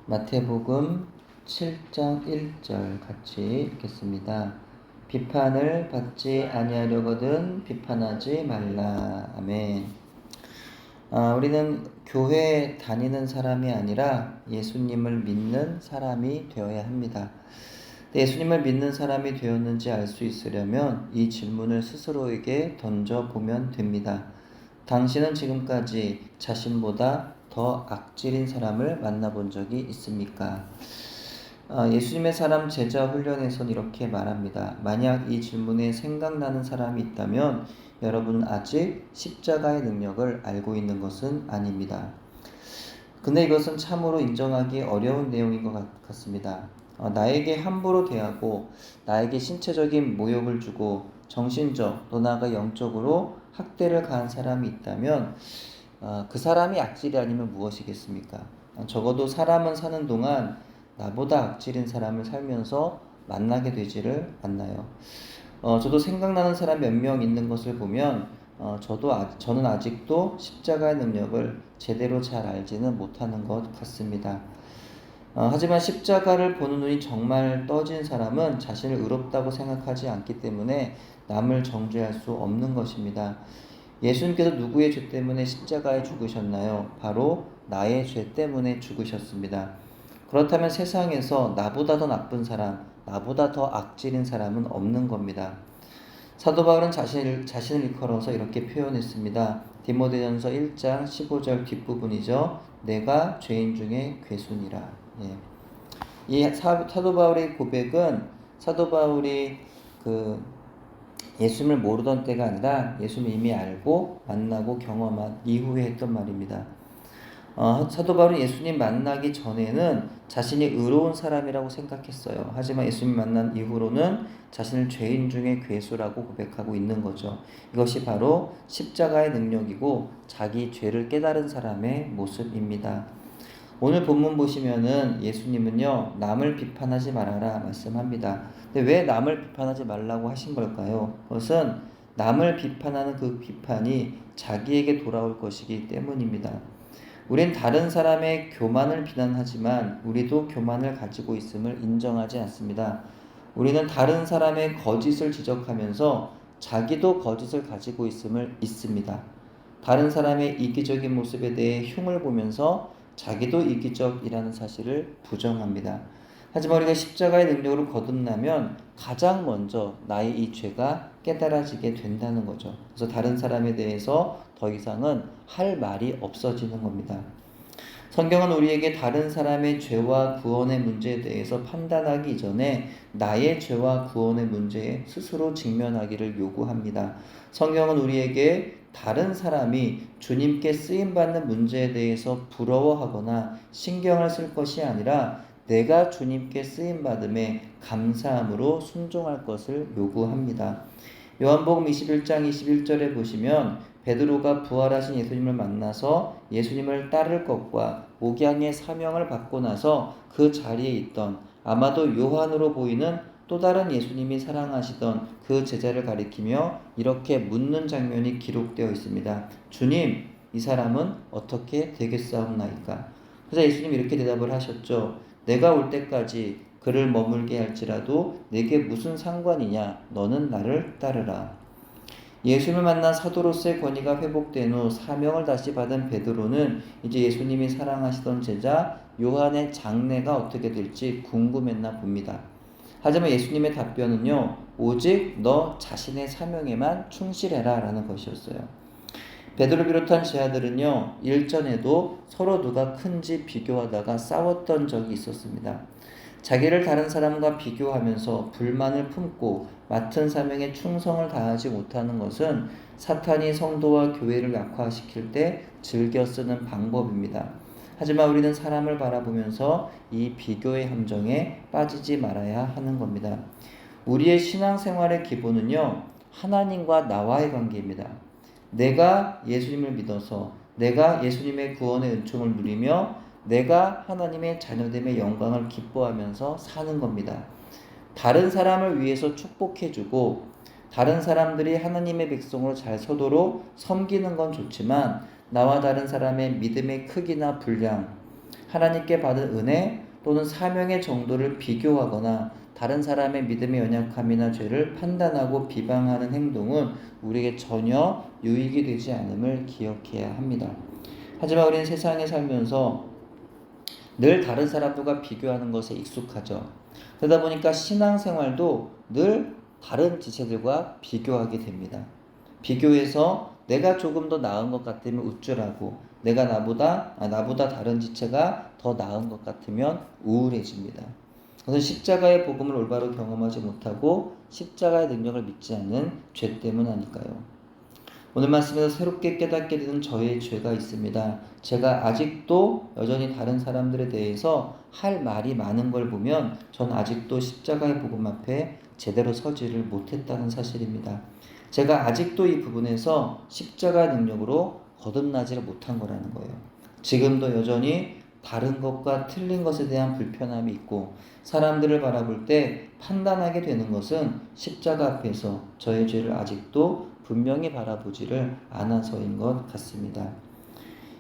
마태복음 7장 1절 같이 읽겠습니다. 비판을 받지 아니하려거든 비판하지 말라. 아멘. 우리는 교회에 다니는 사람이 아니라 예수님을 믿는 사람이 되어야 합니다. 예수님을 믿는 사람이 되었는지 알 수 있으려면 이 질문을 스스로에게 던져보면 됩니다. 당신은 지금까지 자신보다 더 악질인 사람을 만나본 적이 있습니까? 예수님의 사람 제자 훈련에선 이렇게 말합니다. 만약 이 질문에 생각나는 사람이 있다면 여러분은 아직 십자가의 능력을 알고 있는 것은 아닙니다. 근데 이것은 참으로 인정하기 어려운 내용인 것 같습니다. 나에게 함부로 대하고 나에게 신체적인 모욕을 주고 정신적 또 나아가 영적으로 학대를 가한 사람이 있다면 그 사람이 악질이 아니면 무엇이겠습니까? 적어도 사람은 사는 동안 나보다 악질인 사람을 살면서 만나게 되지를 않나요? 저도 생각나는 사람 몇 명 있는 것을 보면 저는 아직도 십자가의 능력을 제대로 잘 알지는 못하는 것 같습니다. 하지만 십자가를 보는 눈이 정말 떠진 사람은 자신을 의롭다고 생각하지 않기 때문에 남을 정죄할 수 없는 것입니다. 예수님께서 누구의 죄 때문에 십자가에 죽으셨나요? 바로 나의 죄 때문에 죽으셨습니다. 그렇다면 세상에서 나보다 더 나쁜 사람, 나보다 더 악질인 사람은 없는 겁니다. 사도 바울은 자신을 일컬어서 이렇게 표현했습니다. 디모데전서 1장 15절 뒷부분이죠. 내가 죄인 중에 괴순이라. 예. 이 사도 바울의 고백은 사도 바울이 예수님을 모르던 때가 아니라 예수님을 이미 알고 만나고 경험한 이후에 했던 말입니다. 사도 바울은 예수님 만나기 전에는 자신이 의로운 사람이라고 생각했어요. 하지만 예수님 만난 이후로는 자신을 죄인 중에 괴수라고 고백하고 있는 거죠. 이것이 바로 십자가의 능력이고 자기 죄를 깨달은 사람의 모습입니다. 오늘 본문 보시면은 예수님은요, 남을 비판하지 말아라 말씀합니다. 근데 왜 남을 비판하지 말라고 하신 걸까요? 그것은 남을 비판하는 그 비판이 자기에게 돌아올 것이기 때문입니다. 우린 다른 사람의 교만을 비난하지만 우리도 교만을 가지고 있음을 인정하지 않습니다. 우리는 다른 사람의 거짓을 지적하면서 자기도 거짓을 가지고 있음을 잊습니다. 다른 사람의 이기적인 모습에 대해 흉을 보면서 자기도 이기적이라는 사실을 부정합니다. 하지만 우리가 십자가의 능력으로 거듭나면 가장 먼저 나의 이 죄가 깨달아지게 된다는 거죠. 그래서 다른 사람에 대해서 더 이상은 할 말이 없어지는 겁니다. 성경은 우리에게 다른 사람의 죄와 구원의 문제에 대해서 판단하기 이전에 나의 죄와 구원의 문제에 스스로 직면하기를 요구합니다. 성경은 우리에게 다른 사람이 주님께 쓰임받는 문제에 대해서 부러워하거나 신경을 쓸 것이 아니라 내가 주님께 쓰임받음에 감사함으로 순종할 것을 요구합니다. 요한복음 21장 21절에 보시면 베드로가 부활하신 예수님을 만나서 예수님을 따를 것과 목양의 사명을 받고 나서 그 자리에 있던 아마도 요한으로 보이는 또 다른 예수님이 사랑하시던 그 제자를 가리키며 이렇게 묻는 장면이 기록되어 있습니다. 주님, 이 사람은 어떻게 되겠사옵나이까? 그래서 예수님이 이렇게 대답을 하셨죠. 내가 올 때까지 그를 머물게 할지라도 내게 무슨 상관이냐? 너는 나를 따르라. 예수님을 만난 사도로서의 권위가 회복된 후 사명을 다시 받은 베드로는 이제 예수님이 사랑하시던 제자 요한의 장래가 어떻게 될지 궁금했나 봅니다. 하지만 예수님의 답변은요, 오직 너 자신의 사명에만 충실해라 라는 것이었어요. 베드로 비롯한 제자들은요, 일전에도 서로 누가 큰지 비교하다가 싸웠던 적이 있었습니다. 자기를 다른 사람과 비교하면서 불만을 품고 맡은 사명에 충성을 다하지 못하는 것은 사탄이 성도와 교회를 약화시킬 때 즐겨 쓰는 방법입니다. 하지만 우리는 사람을 바라보면서 이 비교의 함정에 빠지지 말아야 하는 겁니다. 우리의 신앙생활의 기본은요, 하나님과 나와의 관계입니다. 내가 예수님을 믿어서 내가 예수님의 구원의 은총을 누리며 내가 하나님의 자녀됨의 영광을 기뻐하면서 사는 겁니다. 다른 사람을 위해서 축복해주고 다른 사람들이 하나님의 백성으로 잘 서도록 섬기는 건 좋지만 나와 다른 사람의 믿음의 크기나 분량, 하나님께 받은 은혜 또는 사명의 정도를 비교하거나 다른 사람의 믿음의 연약함이나 죄를 판단하고 비방하는 행동은 우리에게 전혀 유익이 되지 않음을 기억해야 합니다. 하지만 우리는 세상에 살면서 늘 다른 사람들과 비교하는 것에 익숙하죠. 그러다 보니까 신앙생활도 늘 다른 지체들과 비교하게 됩니다. 비교해서 내가 조금 더 나은 것 같으면 우쭐하고 내가 나보다 다른 지체가 더 나은 것 같으면 우울해집니다. 그것은 십자가의 복음을 올바로 경험하지 못하고 십자가의 능력을 믿지 않는 죄 때문 아닐까요? 오늘 말씀에서 새롭게 깨닫게 되는 저의 죄가 있습니다. 제가 아직도 여전히 다른 사람들에 대해서 할 말이 많은 걸 보면 전 아직도 십자가의 복음 앞에 제대로 서지를 못했다는 사실입니다. 제가 아직도 이 부분에서 십자가 능력으로 거듭나지를 못한 거라는 거예요. 지금도 여전히 다른 것과 틀린 것에 대한 불편함이 있고 사람들을 바라볼 때 판단하게 되는 것은 십자가 앞에서 저의 죄를 아직도 분명히 바라보지를 않아서인 것 같습니다.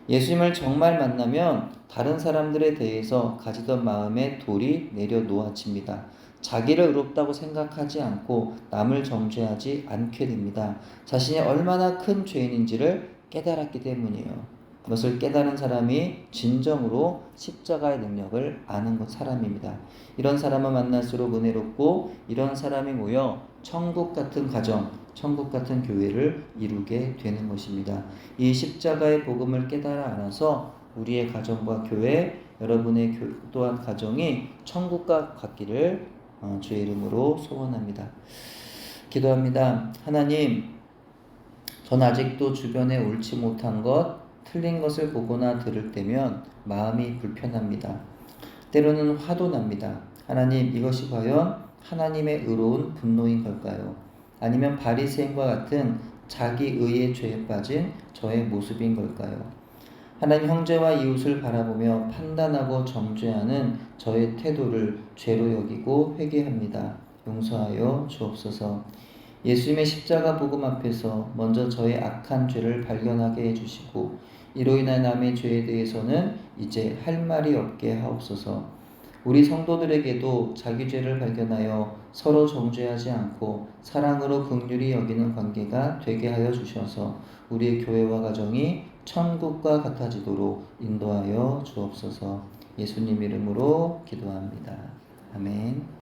예수님을 정말 만나면 다른 사람들에 대해서 가지던 마음의 돌이 내려놓아집니다. 자기를 의롭다고 생각하지 않고 남을 정죄하지 않게 됩니다. 자신이 얼마나 큰 죄인인지를 깨달았기 때문이에요. 그것을 깨달은 사람이 진정으로 십자가의 능력을 아는 사람입니다. 이런 사람을 만날수록 은혜롭고 이런 사람이 모여 천국 같은 가정, 천국 같은 교회를 이루게 되는 것입니다. 이 십자가의 복음을 깨달아 알아서 우리의 가정과 교회, 여러분의 또한 가정이 천국과 같기를 주의 이름으로 소원합니다. 기도합니다. 하나님, 전 아직도 주변에 옳지 못한 것, 틀린 것을 보거나 들을 때면 마음이 불편합니다. 때로는 화도 납니다. 하나님, 이것이 과연 하나님의 의로운 분노인 걸까요? 아니면 바리새인과 같은 자기 의의 죄에 빠진 저의 모습인 걸까요? 하나님, 형제와 이웃을 바라보며 판단하고 정죄하는 저의 태도를 죄로 여기고 회개합니다. 용서하여 주옵소서. 예수님의 십자가 복음 앞에서 먼저 저의 악한 죄를 발견하게 해주시고 이로 인한 남의 죄에 대해서는 이제 할 말이 없게 하옵소서. 우리 성도들에게도 자기 죄를 발견하여 서로 정죄하지 않고 사랑으로 긍휼히 여기는 관계가 되게 하여 주셔서 우리의 교회와 가정이 천국과 같아지도록 인도하여 주옵소서. 예수님 이름으로 기도합니다. 아멘.